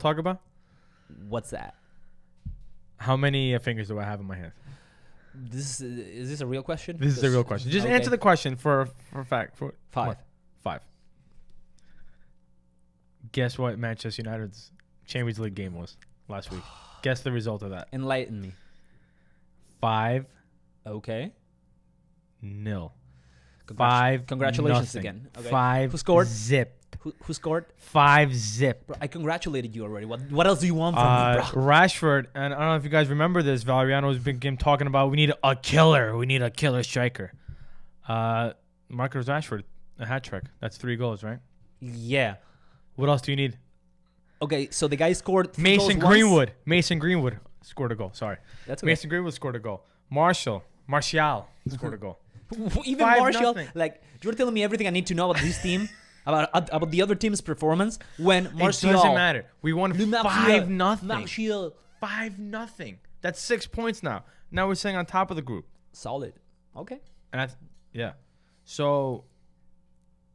to talk about? What's that? How many fingers do I have in my hand? Is this a real question? This is a real question. Just answer the question for a fact. For 5. 5. Guess what Manchester United's Champions League game was last week? Guess the result of that. Enlighten me. 5-0. Okay. 5. Congratulations nothing. again. Okay. 5. Who scored? Zip. Who scored? 5-0. Bro, I congratulated you already. What else do you want from me, bro? Rashford, and I don't know if you guys remember this. Valeriano's been talking about we need a killer. We need a killer striker. Marcus Rashford, a hat trick. That's 3 goals, right? Yeah. What else do you need? Okay, so the guy scored 3 Mason goals Greenwood. once. Mason Greenwood scored a goal. Sorry. That's okay. Mason Greenwood scored a goal. Martial scored a goal. Even 5-0. Martial, like, you're telling me everything I need to know about this team, about the other team's performance when Martial. It doesn't matter. We won 5-0. Martial. 5-0. That's 6 points now. Now we're sitting on top of the group. Solid. Okay. And yeah. So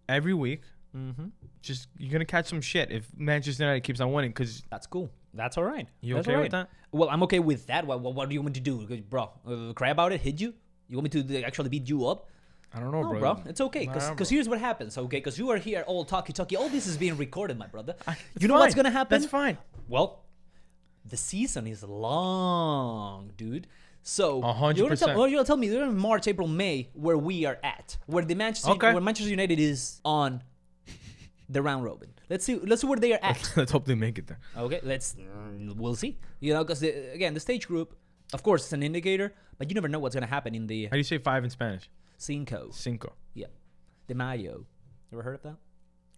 every week, Mm-hmm. just you're gonna catch some shit if Manchester United keeps on winning. Cause That's cool. That's all right. you That's okay all with right. that? Well, I'm okay with that. What do you want me to do? Bro, cry about it? Hit you? You want me to actually beat you up? I don't know, No, bro. It's okay. Nah, Because bro. here's what happens, okay? Because you are here all talky. All this is being recorded, my brother. You know fine. what's going to happen? That's fine. Well, the season is long, dude. So 100%. you're gonna tell me you're in March, April, May where we are at, where where Manchester United is on the round robin. Let's see where they are at. Let's hope they make it there. Okay, we'll see. You know, because again, the stage group, of course, it's an indicator, but you never know what's gonna happen in the How do you say 5 in Spanish? Cinco. Yeah, de Mayo. Ever heard of that?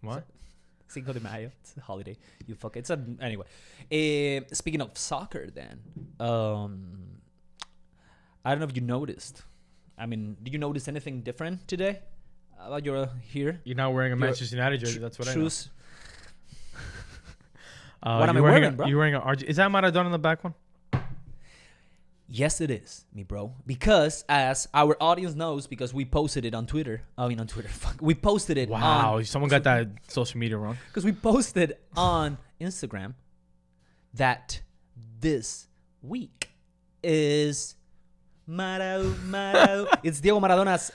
What? Cinco de Mayo. It's a holiday. You fuck it. Anyway. Speaking of soccer, then, I don't know if you noticed. I mean, did you notice anything different today? About you're here. You're not wearing a Manchester United jersey. That's what shoes. I know. What am I wearing, bro? You're wearing a RG. Is that Maradona in the back one? Yes, it is, me bro. Because as our audience knows, because we posted it on Twitter. I mean, on Twitter. Fuck. We posted it. Wow, someone got that social media wrong. Because we posted on Instagram that this week is Maro. It's Diego Maradona's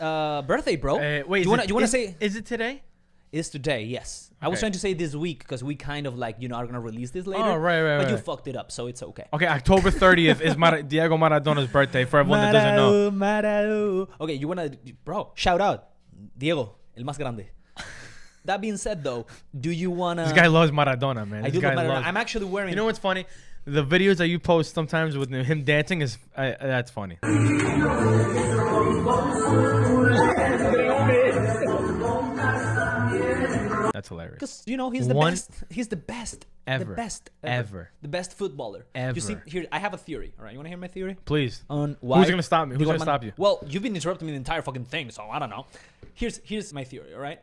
birthday, bro. Wait, you want to say? Is it today? It's today, yes. I was Okay. trying to say this week because we kind of like, are going to release this later. Oh, right. But you right. fucked it up, so it's okay. Okay, October 30th is Diego Maradona's birthday for everyone that doesn't know. Maro. Okay, you want to, bro, shout out. Diego, el más grande. That being said, though, do you want to... This guy loves Maradona, man. I This do guy love Maradona. loves- I'm actually wearing... You know what's funny? The videos that you post sometimes with him dancing is that's funny. That's hilarious. Because, he's the best. He's the best. Ever. The best. Ever. The best footballer. Ever. You see, here, I have a theory. All right, you want to hear my theory? Please. On why... Who's gonna stop me? Who's Diego gonna stop you? Well, you've been interrupting me the entire fucking thing, so I don't know. Here's my theory, all right?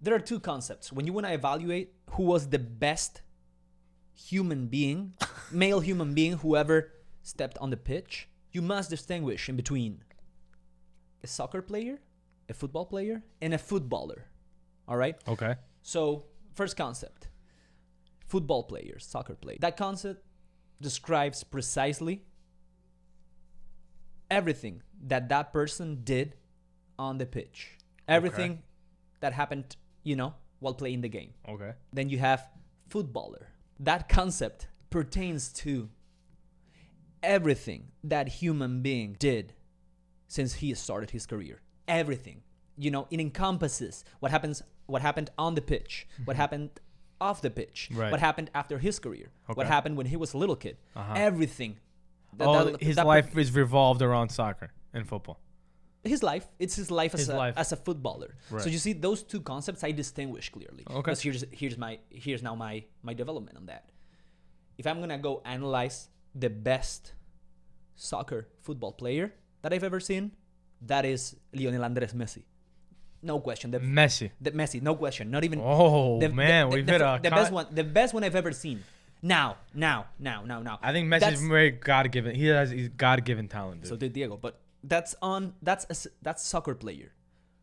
There are two concepts. When you want to evaluate who was the best human being, male human being, who ever stepped on the pitch, you must distinguish in between a soccer player, a football player, and a footballer. All right? Okay. So, first concept. Football players, soccer players. That concept describes precisely everything that person did on the pitch. Everything that happened, while playing the game. Okay. Then you have footballer. That concept pertains to everything that human being did since he started his career. Everything. It encompasses what happened on the pitch, what happened off the pitch, what happened after his career, what happened when he was a little kid. Everything. His life is revolved around soccer and football. His life. It's his life as a footballer. Right. So you see, those two concepts I distinguish clearly. Okay. Because here's now my development on that. If I'm gonna go analyze the best soccer football player that I've ever seen, that is Lionel Andres Messi. No question. Messi, no question. Not even. Oh man, we've hit a the best one I've ever seen. Now. I think Messi's very God-given. He's God-given talent, dude. So did Diego, but that's soccer player.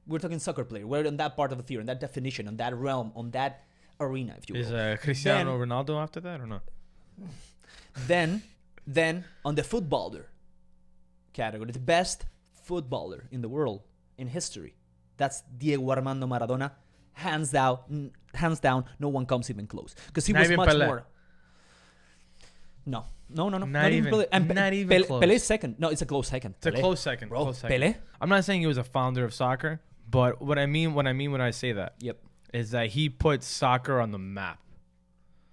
We're talking soccer player. We're on that part of the theory, on that definition, on that realm, on that arena, if you will. Is Cristiano Ronaldo after that or not? Then on the footballer category, the best footballer in the world in history, that's Diego Armando Maradona. Hands down, no one comes even close because he Not was even much Pelé. more. No. Not even Pelé. And not even close. Pelé's second. No, it's a close second. It's a Pelé. close second. Bro, Close second. Pelé. I'm not saying he was a founder of soccer, but what I mean when I say that Yep. is that he put soccer on the map.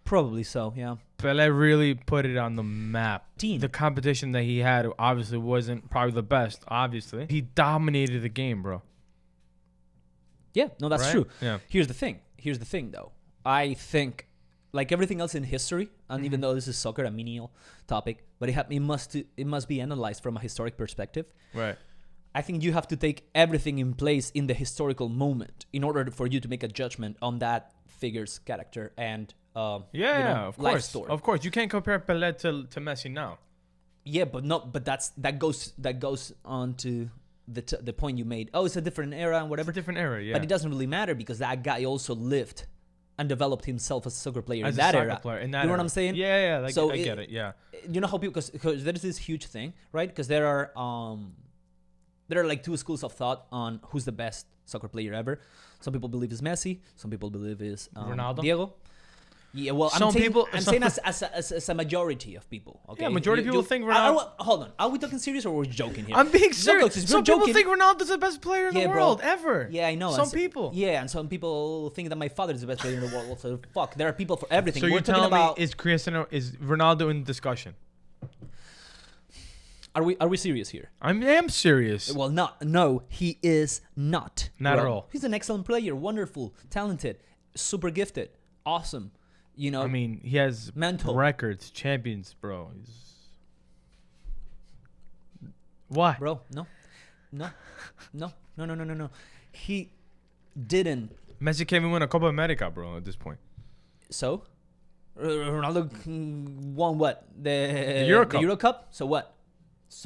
Probably so. Yeah. Pelé really put it on the map. Team. The competition that he had obviously wasn't probably the best. Obviously, he dominated the game, bro. Yeah. No, that's Right? true. Yeah. Here's the thing, though. I think, like everything else in history, and even though this is soccer, a menial topic, but it must be analyzed from a historic perspective. Right. I think you have to take everything in place in the historical moment in order for you to make a judgment on that figure's character and Of life course. story. Of course, you can't compare Pelé to Messi now. Yeah, but that goes on to the point you made. Oh, it's a different era and It's whatever. a different era, yeah. But it doesn't really matter because that guy also lived and developed himself as a soccer player As in a that soccer era. player, in that You know what era. I'm saying? Yeah, like, So I get it. Yeah. You know how people, because there's this huge thing, right? Because there are like two schools of thought on who's the best soccer player ever. Some people believe it's Messi. Some people believe it's Ronaldo? Diego. Yeah, well, Some I'm saying, people- I'm saying as a majority of people. Okay, Yeah, majority of people think hold on, are we talking serious or are we joking here? I'm being No, serious. 'cause we're Some people joking. think Ronaldo's the best player in the Yeah, bro. world ever. Yeah, I know. Some and people. Yeah, and some people think that my father is the best player in the world. So fuck, there are people for everything. So We're you're talking telling about. me is Ronaldo in discussion? Are we serious here? I am serious. Well, no, he is not. Not at Bro. all. He's an excellent player, wonderful, talented, super gifted, awesome. You know, I mean, he has Mental. records, champions, bro. Why? bro, no. He didn't. Messi can't even win a Copa America, bro, at this point. So, Ronaldo won what? The Euro the Cup. Euro Cup. So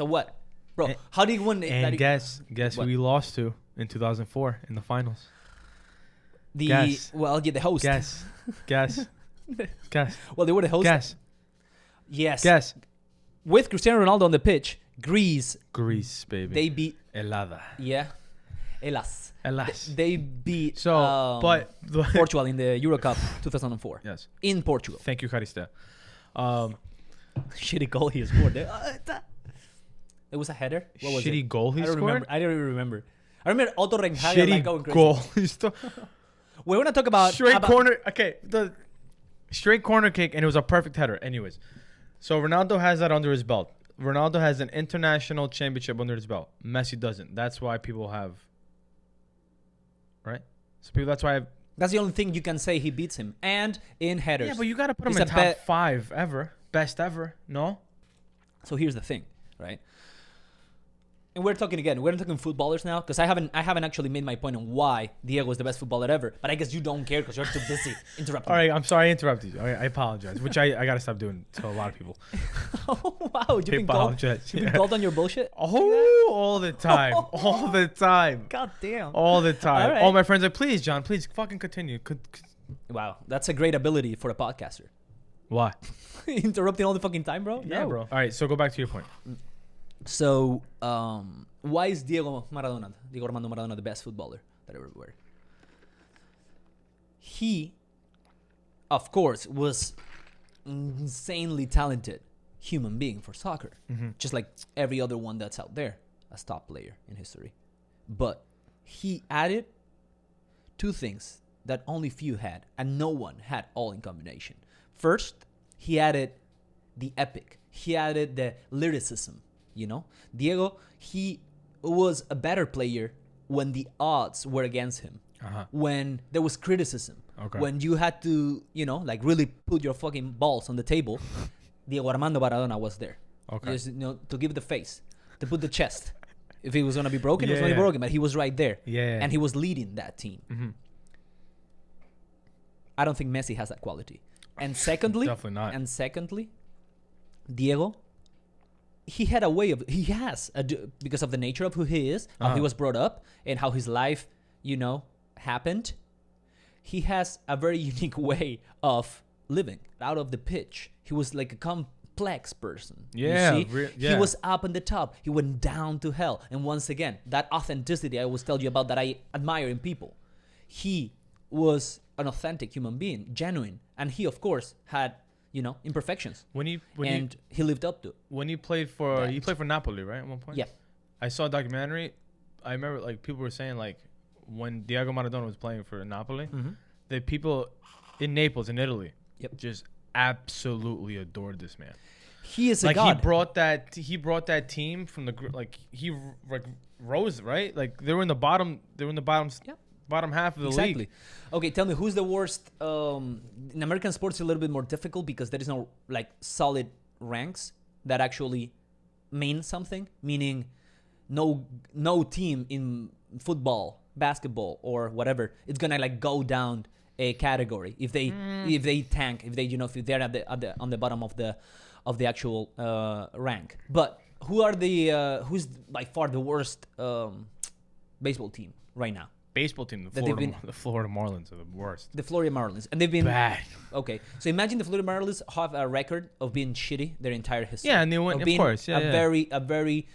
what? Bro, how did he win? And guess who What? he lost to in 2004 in the finals? the guess. the host. Guess. Well, they were the host. Guess. Yes. Guess. With Cristiano Ronaldo on the pitch, Greece, Greece, baby. they beat. Helada. Yeah. Elas. Alas. They beat So, but Portugal in the Euro Cup 2004. yes. In Portugal. Thank you, Carista. Shitty goal he scored. It was a header. What was Shitty it? goal he I don't scored. remember. I don't even remember. I remember Otto Rehagel Shitty like going crazy. goal. He still- We're gonna talk about straight about- corner. Okay, the straight corner kick, and it was a perfect header. Anyways, so Ronaldo has that under his belt. Ronaldo has an international championship under his belt. Messi doesn't. That's why people have. Right. So people. That's why. That's the only thing you can say he beats him. And in headers. Yeah, but you gotta put him He's in a top 5 ever, best ever. No. So here's the thing, right? And we're talking footballers now, because I haven't actually made my point on why Diego is the best footballer ever. But I guess you don't care because you're too busy interrupting. All right, I'm sorry I interrupted you. I apologize, which I gotta stop doing to a lot of people. Oh wow, you've been apologize. called on your bullshit. Oh, all the time, all the time, God damn. all the time. All right. All my friends are, please, John, please fucking continue. Wow, that's a great ability for a podcaster. Why? Interrupting all the fucking time, bro. Yeah, No. bro. All right, so go back to your point. So, why is Diego Armando Maradona the best footballer that ever were? He, of course, was insanely talented human being for soccer, just like every other one that's out there as top player in history. But he added two things that only few had, and no one had all in combination. First, he added the epic. He added the lyricism. You know, Diego, he was a better player when the odds were against him, when there was criticism, when you had to, like really put your fucking balls on the table. Diego Armando Maradona was there. Okay. Just, to give the face, to put the chest. If it was going to be broken, it was going to be broken, but he was right there. Yeah. And he was leading that team. Mm-hmm. I don't think Messi has that quality. And secondly, Definitely not. And secondly, Diego, he had a way of, because of the nature of who he is, how he was brought up, and how his life, happened. he has a very unique way of living out of the pitch. He was like a complex person. Yeah, you see? yeah. He was up on the top. He went down to hell. And once again, that authenticity I always tell you about that I admire in people. He was an authentic human being, genuine, and he of course had imperfections. He lived up to. When he played for Napoli, right? At one point. Yeah. I saw a documentary. I remember like people were saying like when Diego Maradona was playing for Napoli, the people in Naples in Italy, just absolutely adored this man. He is a god. He brought that team from he rose, right? Like they were in the bottom. Bottom half of the league. Okay, tell me who's the worst. In American sports, it's a little bit more difficult because there is no like solid ranks that actually mean something. Meaning, no team in football, basketball, or whatever, it's gonna like go down a category if they tank, if they're on the bottom of the actual rank. But who's by far the worst baseball team right now? Baseball team, the Florida Marlins are the worst. The Florida Marlins, and they've been bad. Okay, so imagine the Florida Marlins have a record of being shitty their entire history. Yeah, and they went, of course, yeah, a very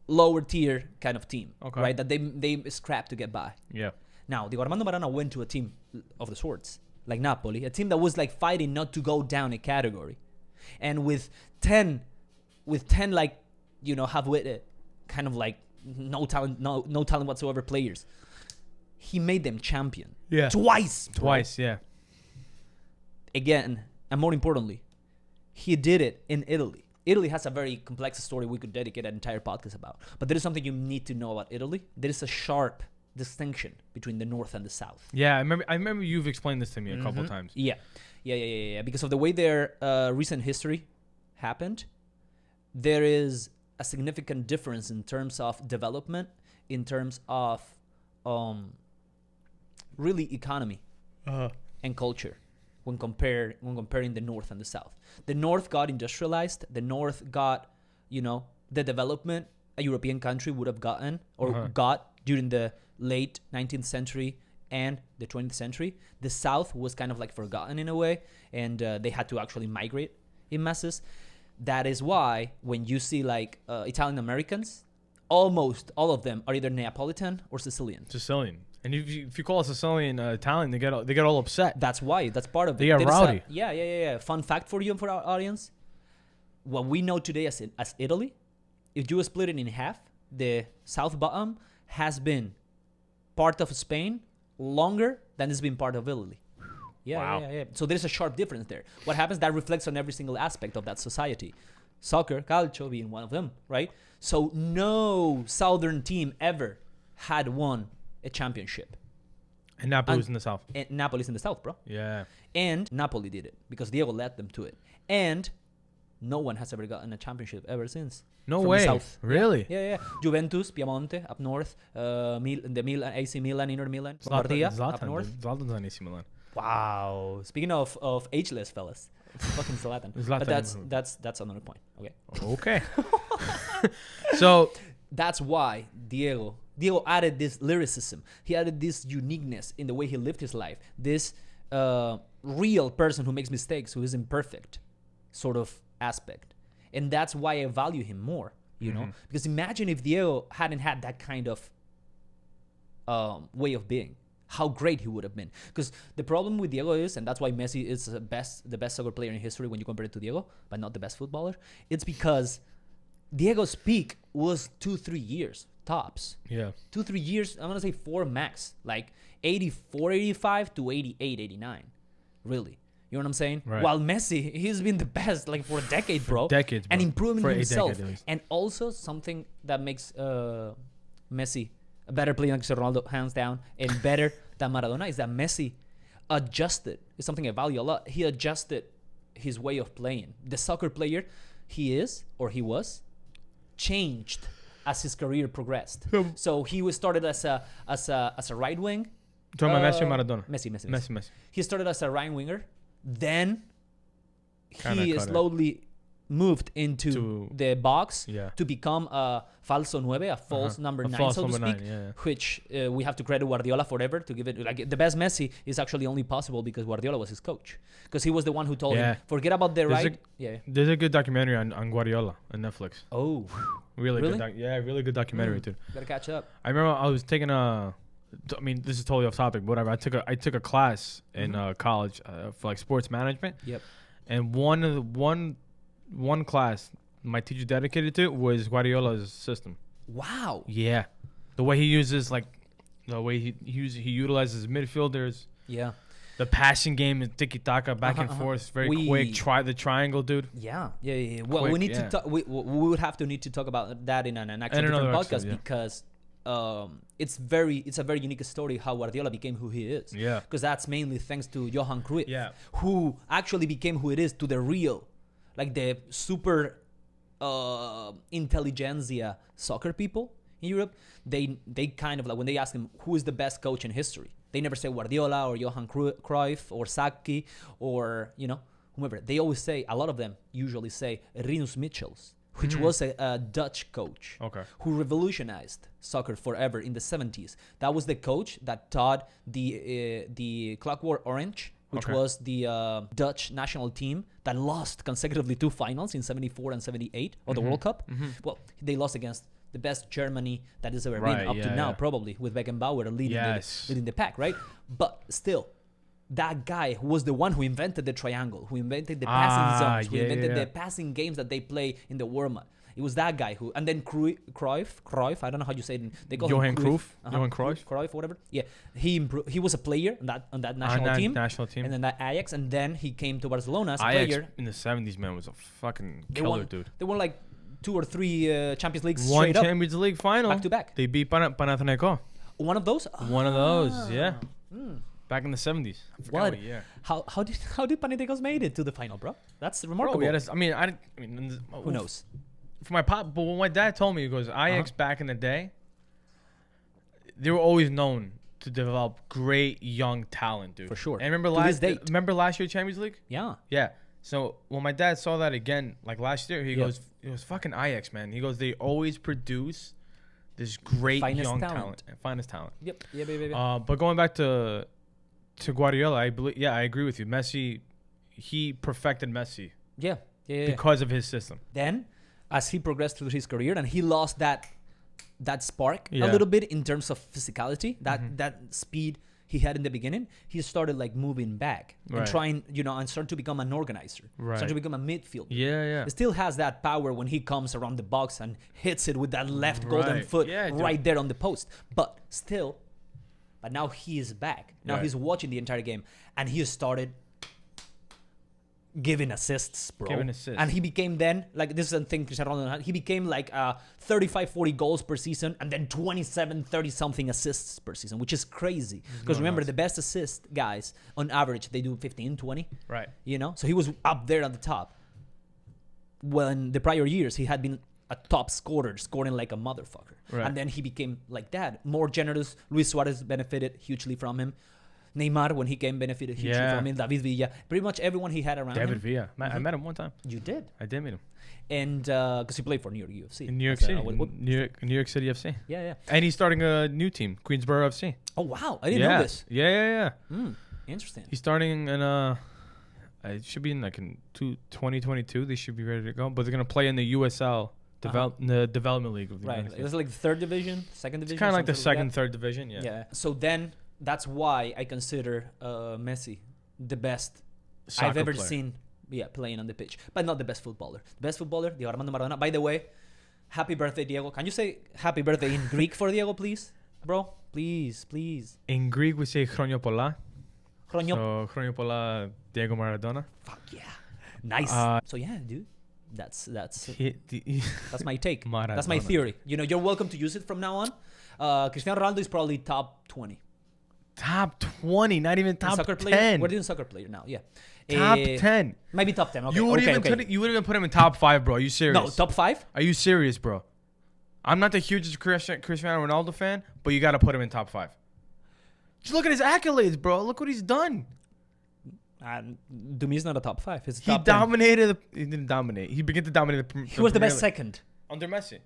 lower tier kind of team, right? That they scrap to get by. Yeah. Now, the Armando Maradona went to a team of the sorts, like Napoli, a team that was like fighting not to go down a category, and with 10 like half-witted, kind of like no talent whatsoever players, he made them champion. Yeah. Twice, yeah. Again, and more importantly, he did it in Italy. Italy has a very complex story we could dedicate an entire podcast about. But there is something you need to know about Italy. There is a sharp distinction between the north and the south. Yeah, I remember you've explained this to me a couple of times. Yeah. Because of the way their recent history happened, there is a significant difference in terms of development, in terms of really economy and culture when comparing the north and the south. The north got industrialized. The north got the development a European country would have gotten or got during the late 19th century and the 20th century. The south was kind of like forgotten in a way, and they had to actually migrate in masses. That is why when you see like Italian Americans, almost all of them are either Neapolitan or Sicilian. And if you call a Sicilian Italian, they get all upset. That's why. That's part of it. They get rowdy. Yeah. Fun fact for you and for our audience: what we know today as Italy, if you split it in half, the south bottom has been part of Spain longer than it's been part of Italy. Yeah. So there's a sharp difference there. What happens, that reflects on every single aspect of that society. Soccer, calcio being one of them, right? So no southern team ever had won a championship. And Napoli's in the south. And Napoli's in the south, bro. Yeah. And Napoli did it because Diego led them to it. And no one has ever gotten a championship ever since. No way. South. Really? Yeah. Juventus, Piemonte, up north. The Milan, AC Milan, Inter Milan. Zlatan, up north. Zlatan's on AC Milan. Wow. Speaking of ageless fellas, fucking Zlatan. But that's another point. Okay. So that's why Diego added this lyricism. He added this uniqueness in the way he lived his life. This real person who makes mistakes, who is imperfect, sort of aspect. And that's why I value him more, you know? Because imagine if Diego hadn't had that kind of way of being, how great he would have been. Because the problem with Diego is, and that's why Messi is the best soccer player in history when you compare it to Diego, but not the best footballer, it's because Diego's peak was 2-3 years tops. Yeah. 2-3 years, I'm going to say 4 max, like 84, 85 to 88, 89, really. You know what I'm saying? Right. While Messi, he's been the best like for a decade, bro. Decades, bro. And improving for himself. And also something that makes Messi a better player than Cristiano Ronaldo, hands down, and better than Maradona is that Messi adjusted. It's something I value a lot. He adjusted his way of playing. The soccer player he is, or he was, changed as his career progressed. So he was started as a right wing. Talking about Messi or Maradona? Messi. He started as a right winger. Then Kinda he slowly moved into the box to become a falso nueve, a false number 9, so to speak, which we have to credit Guardiola forever to give it. Like the best Messi is actually only possible because Guardiola was his coach, because he was the one who told him, forget about the There's a good documentary on Guardiola on Netflix. Oh, really? Good really good documentary, dude. Gotta catch up. I remember I was taking this is totally off topic, but whatever. I took a class in college for like sports management. Yep. And one class my teacher dedicated to was Guardiola's system. Wow. Yeah. The way he uses, like, the way he utilizes midfielders. Yeah. The passing game is tiki-taka, back and forth, very quick. Try the triangle, dude. Yeah. Well, quick, we need to talk. We would have to talk about that in an actual different podcast because it's a very unique story how Guardiola became who he is. Yeah. Because that's mainly thanks to Johan Cruyff. Yeah. Who actually became who it is to the real, like the super intelligentsia soccer people in Europe. They kind of like, when they ask him who is the best coach in history, they never say Guardiola or Johan Cruyff or Sacchi or whomever. They always say, a lot of them usually say Rinus Michels, which was a Dutch coach who revolutionized soccer forever in the 70s. That was the coach that taught the Clockwork Orange, which was the Dutch national team that lost consecutively 2 finals in 74 and 78 of the World Cup. Well, they lost against the best Germany that has ever been up to now, probably, with Beckenbauer leading the pack, right? But still, that guy who was the one who invented the triangle, who invented the passing zones, who invented the passing games that they play in the warm-up. It was that guy who, and then Cruyff, I don't know how you say it. They call Johan him Cruyff. Johan Cruyff. Cruyff, whatever. Yeah, he was a player on that national team. And then that Ajax, and then he came to Barcelona as a player. In the 70s, man, was a fucking killer, dude. They won like 2 or 3 Champions Leagues One straight up. Champions League final. Back to back. They beat Panathinaikos. One of those? One of those, yeah. Back in the 70s. What? How did Panathinaikos made it to the final, bro? That's remarkable. Bro, who knows? For my pop, but when my dad told me, he goes, Ajax back in the day, they were always known to develop great young talent, dude. For sure. And remember last year Champions League? Yeah. Yeah. So when my dad saw that again, like last year, he goes, it was fucking Ajax, man. He goes, they always produce this great young talent. Finest talent. Yep. Yeah. But going back to Guardiola, I agree with you. Messi, he perfected Messi. Yeah. Because of his system. Then, as he progressed through his career, and he lost that spark a little bit in terms of physicality, that speed he had in the beginning, he started like moving back and trying, and started to become an organizer, started to become a midfielder. Yeah. He still has that power when he comes around the box and hits it with that left golden foot right there on the post. But now he is back. Now he's watching the entire game, and he started giving assists, bro. And he became then, like, this is the thing Cristiano Ronaldo had, he became like 35-40 goals per season and then 27-30 something assists per season, which is crazy. Because remember, the best assist guys, on average, they do 15-20. Right. So he was up there at the top. When the prior years, he had been a top scorer, scoring like a motherfucker. Right. And then he became like that, more generous. Luis Suarez benefited hugely from him. Neymar, when he came, benefited hugely from him. David Villa. Pretty much everyone he had around him. David Villa. I met him one time. You did? I did meet him. And because he played for New York UFC. In New York City. New York City FC. Yeah. And he's starting a new team, Queensboro FC. Oh, wow. I didn't know this. Yeah. Interesting. He's starting in, it should be in 2022. They should be ready to go. But they're going to play in the USL. The development league of the United States. It's like the third division, second division. It's kind of like the second, third division. Yeah. So then that's why I consider Messi the best soccer I've ever player. seen. Yeah, playing on the pitch, but not the best footballer. The best footballer, Diego Armando Maradona. By the way, happy birthday, Diego. Can you say happy birthday in Greek for Diego, please, bro? Please. In Greek, we say Chronio Pola. So Chronio Pola, Diego Maradona. Fuck yeah, nice. So yeah, dude. That's my take. Maradona. That's my theory. You're welcome to use it from now on. Cristiano Ronaldo is probably top 20. Top 20, not even top 10. Player? We're doing soccer player now, yeah. Top 10. Maybe top 10. Okay. You would even put him in top 5, bro. Are you serious? No, top 5? Are you serious, bro? I'm not the hugest Cristiano Ronaldo fan, but you got to put him in top 5. Just look at his accolades, bro. Look what he's done. And to me, it's not a top 5. It's a He top 10. dominated. He didn't dominate. He began to dominate the. He was the Premier best League. second. Under Messi.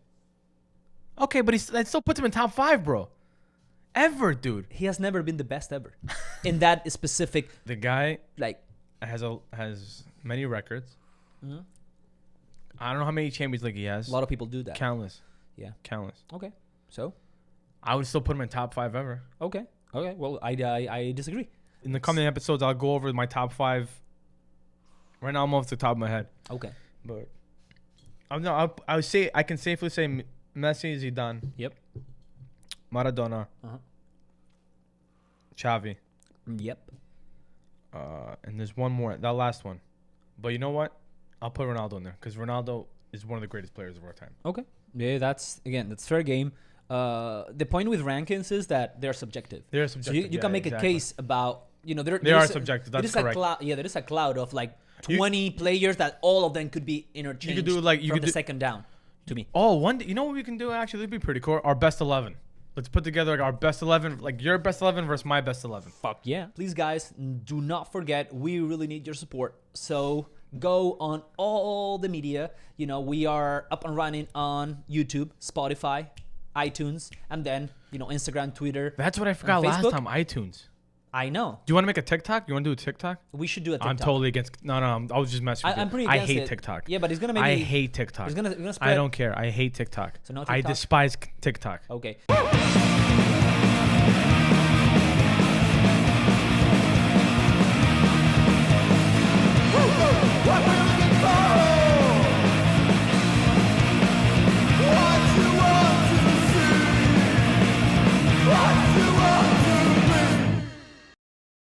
Okay, but that still puts him in top 5, bro. Ever, dude. He has never been the best ever in that specific. The guy Like, has many records. mhm. I don't know how many Champions League he has. A lot of people do that. Countless. Yeah. Countless. Okay. So. I would still put him in top 5 ever. Okay. Okay. Well, I disagree. In the coming episodes, I'll go over my top 5. Right now, I'm off the top of my head. Okay. But I would say I can safely say Messi, Zidane. Yep. Maradona. Uh-huh. Xavi. Yep. And there's one more. That last one. But you know what? I'll put Ronaldo in there because Ronaldo is one of the greatest players of our time. Okay. Yeah, that's fair game. The point with rankings is that they're subjective. They're So subjective. you can make a case about, They are subjective. That's correct. There is a cloud of like 20 players that all of them could be interchanged. You could do like from the second down. To me. Oh, one day, you know what we can do actually? It'd be pretty cool. Our best 11. Let's put together like our best 11, like your best 11 versus my best 11. Fuck yeah. Please, guys, do not forget, we really need your support. So go on all the media. You know, we are up and running on YouTube, Spotify, iTunes, and then, you know, Instagram, Twitter. That's what I forgot last time, iTunes. I know. Do you want to make a TikTok? You want to do a TikTok? We should do a TikTok. I'm totally against. No, I was just messing with you. I'm pretty against I hate it. TikTok. Yeah, but it's going to make I hate TikTok. It's gonna spread. I don't care. I hate TikTok. So no I TikTok? despise TikTok. Okay.